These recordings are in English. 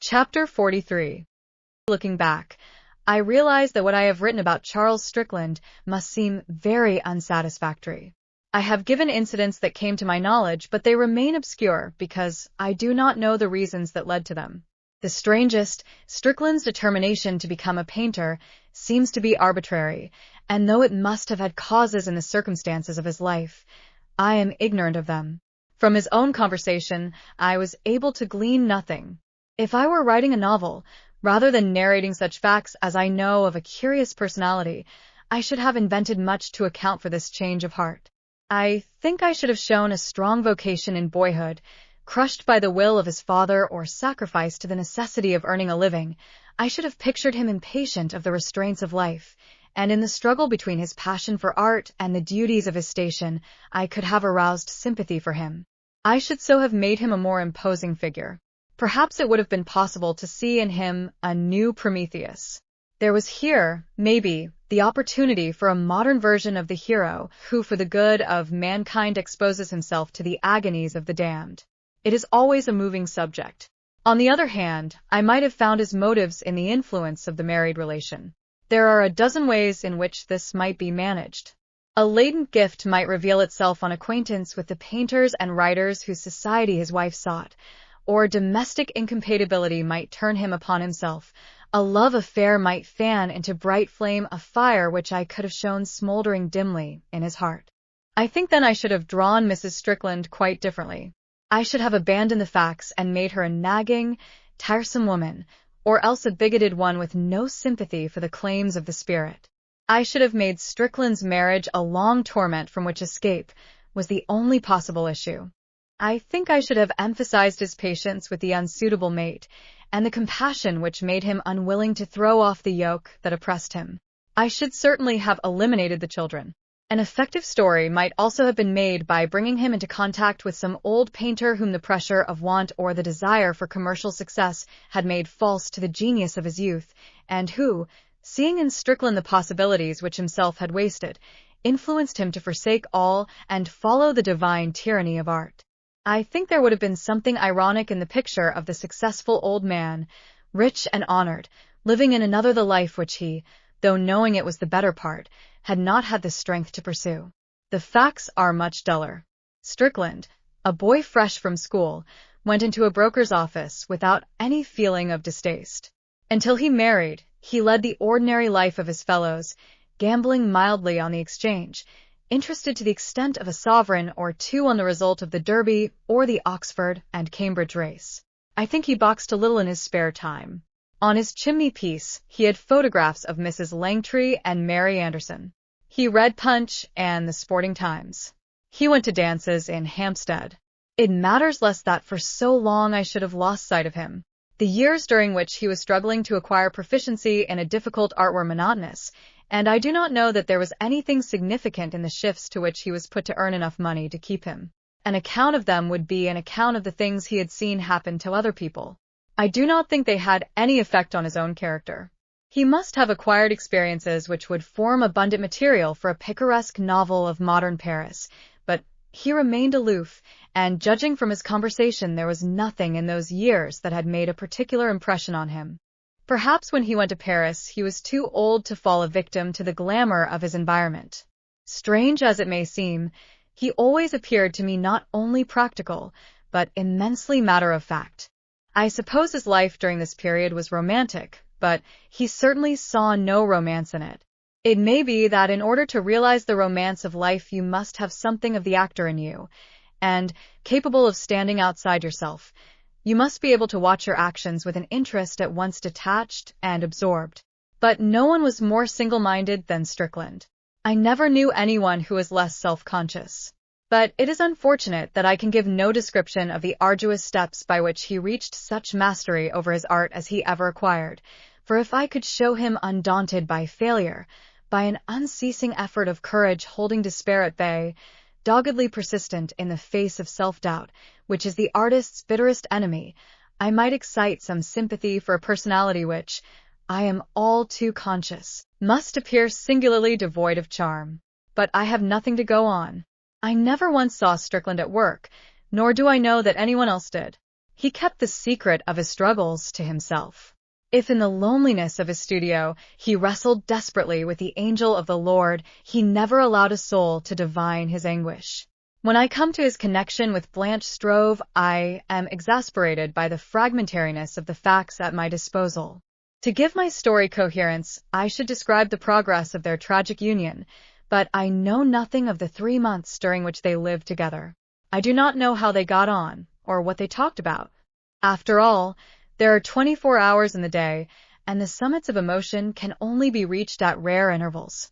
Chapter 43. Looking back, I realize that what I have written about Charles Strickland must seem very unsatisfactory. I have given incidents that came to my knowledge, but they remain obscure because I do not know the reasons that led to them. The strangest, Strickland's determination to become a painter seems to be arbitrary, and though it must have had causes in the circumstances of his life, I am ignorant of them. From his own conversation, I was able to glean nothing. If I were writing a novel, rather than narrating such facts as I know of a curious personality, I should have invented much to account for this change of heart. I think I should have shown a strong vocation in boyhood, crushed by the will of his father or sacrificed to the necessity of earning a living. I should have pictured him impatient of the restraints of life, and in the struggle between his passion for art and the duties of his station, I could have aroused sympathy for him. I should so have made him a more imposing figure. Perhaps it would have been possible to see in him a new Prometheus. There was here, maybe, the opportunity for a modern version of the hero who, for the good of mankind, exposes himself to the agonies of the damned. It is always a moving subject. On the other hand, I might have found his motives in the influence of the married relation. There are a dozen ways in which this might be managed. A latent gift might reveal itself on acquaintance with the painters and writers whose society his wife sought, or domestic incompatibility might turn him upon himself. A love affair might fan into bright flame a fire which I could have shown smoldering dimly in his heart. I think then I should have drawn Mrs. Strickland quite differently. I should have abandoned the facts and made her a nagging, tiresome woman, or else a bigoted one with no sympathy for the claims of the spirit. I should have made Strickland's marriage a long torment from which escape was the only possible issue. I think I should have emphasized his patience with the unsuitable mate, and the compassion which made him unwilling to throw off the yoke that oppressed him. I should certainly have eliminated the children. An effective story might also have been made by bringing him into contact with some old painter whom the pressure of want or the desire for commercial success had made false to the genius of his youth, and who, seeing in Strickland the possibilities which himself had wasted, influenced him to forsake all and follow the divine tyranny of art. I think there would have been something ironic in the picture of the successful old man, rich and honored, living in another the life which he, though knowing it was the better part, had not had the strength to pursue. The facts are much duller. Strickland, a boy fresh from school, went into a broker's office without any feeling of distaste. Until he married, he led the ordinary life of his fellows, gambling mildly on the exchange, interested to the extent of a sovereign or two on the result of the Derby or the Oxford and Cambridge race. I think he boxed a little in his spare time. On his chimney-piece, he had photographs of Mrs. Langtry and Mary Anderson. He read Punch and the Sporting Times. He went to dances in Hampstead. It matters less that for so long I should have lost sight of him. The years during which he was struggling to acquire proficiency in a difficult art were monotonous, and I do not know that there was anything significant in the shifts to which he was put to earn enough money to keep him. An account of them would be an account of the things he had seen happen to other people. I do not think they had any effect on his own character. He must have acquired experiences which would form abundant material for a picaresque novel of modern Paris, but he remained aloof, and judging from his conversation there was nothing in those years that had made a particular impression on him. Perhaps when he went to Paris he was too old to fall a victim to the glamour of his environment. Strange as it may seem, he always appeared to me not only practical, but immensely matter-of-fact. I suppose his life during this period was romantic, but he certainly saw no romance in it. It may be that in order to realize the romance of life you must have something of the actor in you, and, capable of standing outside yourself, you must be able to watch your actions with an interest at once detached and absorbed. But no one was more single-minded than Strickland. I never knew anyone who was less self-conscious. But it is unfortunate that I can give no description of the arduous steps by which he reached such mastery over his art as he ever acquired, for if I could show him undaunted by failure, by an unceasing effort of courage holding despair at bay, doggedly persistent in the face of self-doubt, which is the artist's bitterest enemy, I might excite some sympathy for a personality which, I am all too conscious, must appear singularly devoid of charm. But I have nothing to go on. I never once saw Strickland at work, nor do I know that anyone else did. He kept the secret of his struggles to himself. If in the loneliness of his studio he wrestled desperately with the angel of the Lord, he never allowed a soul to divine his anguish. When I come to his connection with Blanche Stroeve, I am exasperated by the fragmentariness of the facts at my disposal. To give my story coherence, I should describe the progress of their tragic union, but I know nothing of the 3 months during which they lived together. I do not know how they got on, or what they talked about. After all, there are 24 hours in the day, and the summits of emotion can only be reached at rare intervals.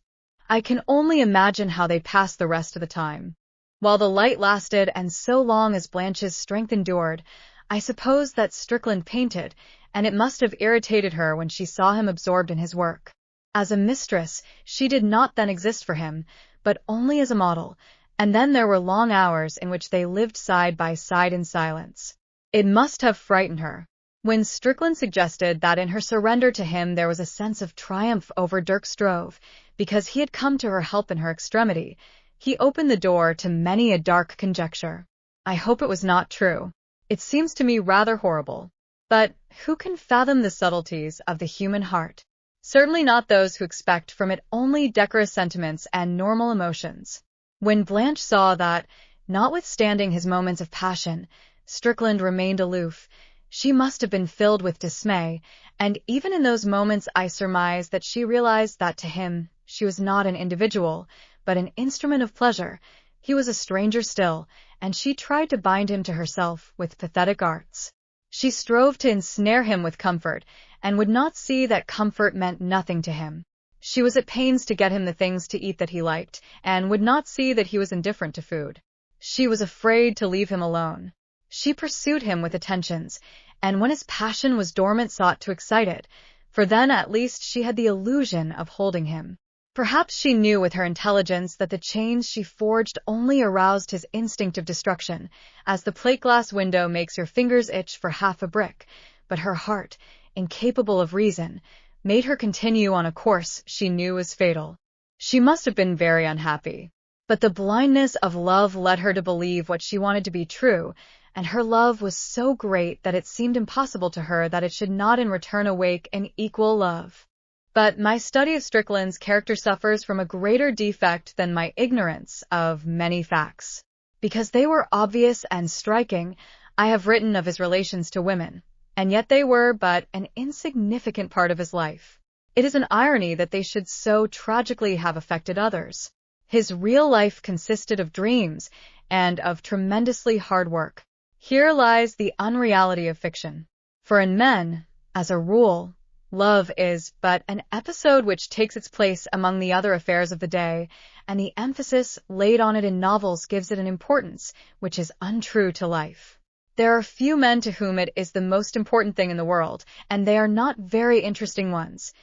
I can only imagine how they passed the rest of the time. While the light lasted and so long as Blanche's strength endured, I suppose that Strickland painted, and it must have irritated her when she saw him absorbed in his work. As a mistress, she did not then exist for him, but only as a model, and then there were long hours in which they lived side by side in silence. It must have frightened her. When Strickland suggested that in her surrender to him there was a sense of triumph over Dirk Stroeve, because he had come to her help in her extremity, he opened the door to many a dark conjecture. I hope it was not true. It seems to me rather horrible. But who can fathom the subtleties of the human heart? Certainly not those who expect from it only decorous sentiments and normal emotions. When Blanche saw that, notwithstanding his moments of passion, Strickland remained aloof, she must have been filled with dismay, and even in those moments I surmise that she realized that to him she was not an individual, but an instrument of pleasure. He was a stranger still, and she tried to bind him to herself with pathetic arts. She strove to ensnare him with comfort, and would not see that comfort meant nothing to him. She was at pains to get him the things to eat that he liked, and would not see that he was indifferent to food. She was afraid to leave him alone. She pursued him with attentions, and when his passion was dormant sought to excite it, for then at least she had the illusion of holding him. Perhaps she knew with her intelligence that the chains she forged only aroused his instinct of destruction, as the plate-glass window makes your fingers itch for half a brick, but her heart, incapable of reason, made her continue on a course she knew was fatal. She must have been very unhappy. But the blindness of love led her to believe what she wanted to be true, and her love was so great that it seemed impossible to her that it should not in return awake an equal love. But my study of Strickland's character suffers from a greater defect than my ignorance of many facts. Because they were obvious and striking, I have written of his relations to women, and yet they were but an insignificant part of his life. It is an irony that they should so tragically have affected others. His real life consisted of dreams and of tremendously hard work. Here lies the unreality of fiction. For in men, as a rule, love is but an episode which takes its place among the other affairs of the day, and the emphasis laid on it in novels gives it an importance which is untrue to life. There are few men to whom it is the most important thing in the world, and they are not very interesting ones.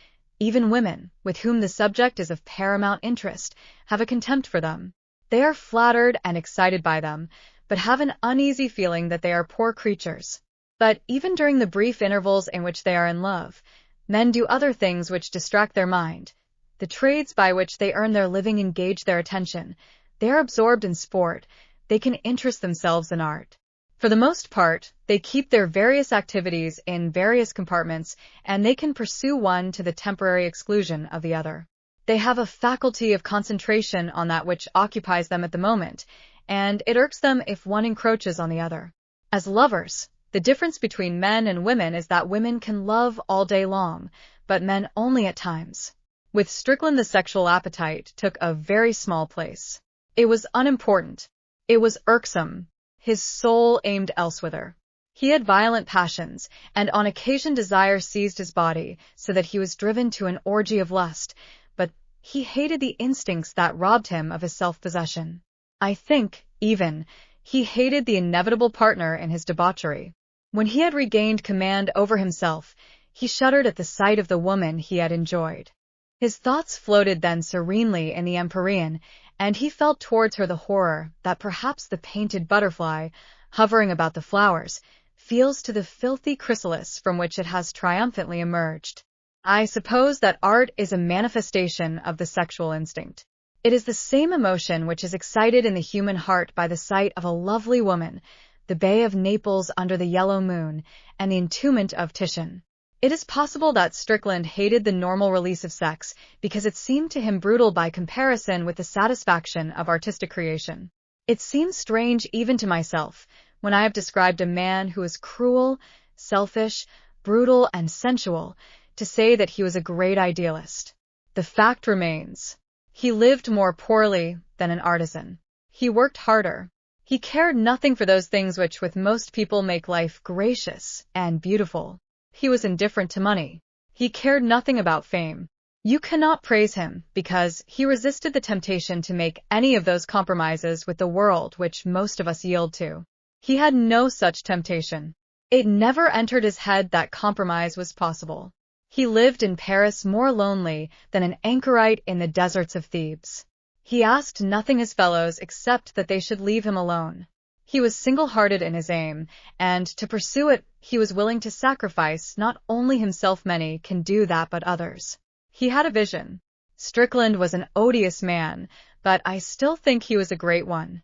Even women, with whom the subject is of paramount interest, have a contempt for them. They are flattered and excited by them, but have an uneasy feeling that they are poor creatures. But even during the brief intervals in which they are in love, men do other things which distract their mind. The trades by which they earn their living engage their attention. They are absorbed in sport. They can interest themselves in art. For the most part, they keep their various activities in various compartments, and they can pursue one to the temporary exclusion of the other. They have a faculty of concentration on that which occupies them at the moment, and it irks them if one encroaches on the other. As lovers, the difference between men and women is that women can love all day long, but men only at times. With Strickland, the sexual appetite took a very small place. It was unimportant. It was irksome. His soul aimed elsewhither. He had violent passions, and on occasion desire seized his body, so that he was driven to an orgy of lust, but he hated the instincts that robbed him of his self-possession. I think, even, he hated the inevitable partner in his debauchery. When he had regained command over himself, he shuddered at the sight of the woman he had enjoyed. His thoughts floated then serenely in the empyrean, and he felt towards her the horror that perhaps the painted butterfly, hovering about the flowers, feels to the filthy chrysalis from which it has triumphantly emerged. I suppose that art is a manifestation of the sexual instinct. It is the same emotion which is excited in the human heart by the sight of a lovely woman, the Bay of Naples under the yellow moon, and the entombment of Titian. It is possible that Strickland hated the normal release of sex because it seemed to him brutal by comparison with the satisfaction of artistic creation. It seems strange even to myself when I have described a man who is cruel, selfish, brutal, and sensual to say that he was a great idealist. The fact remains. He lived more poorly than an artisan. He worked harder. He cared nothing for those things which with most people make life gracious and beautiful. He was indifferent to money. He cared nothing about fame. You cannot praise him because he resisted the temptation to make any of those compromises with the world which most of us yield to. He had no such temptation. It never entered his head that compromise was possible. He lived in Paris more lonely than an anchorite in the deserts of Thebes. He asked nothing his fellows except that they should leave him alone. He was single-hearted in his aim, and to pursue it, he was willing to sacrifice not only himself. Many can do that, but others. He had a vision. Strickland was an odious man, but I still think he was a great one.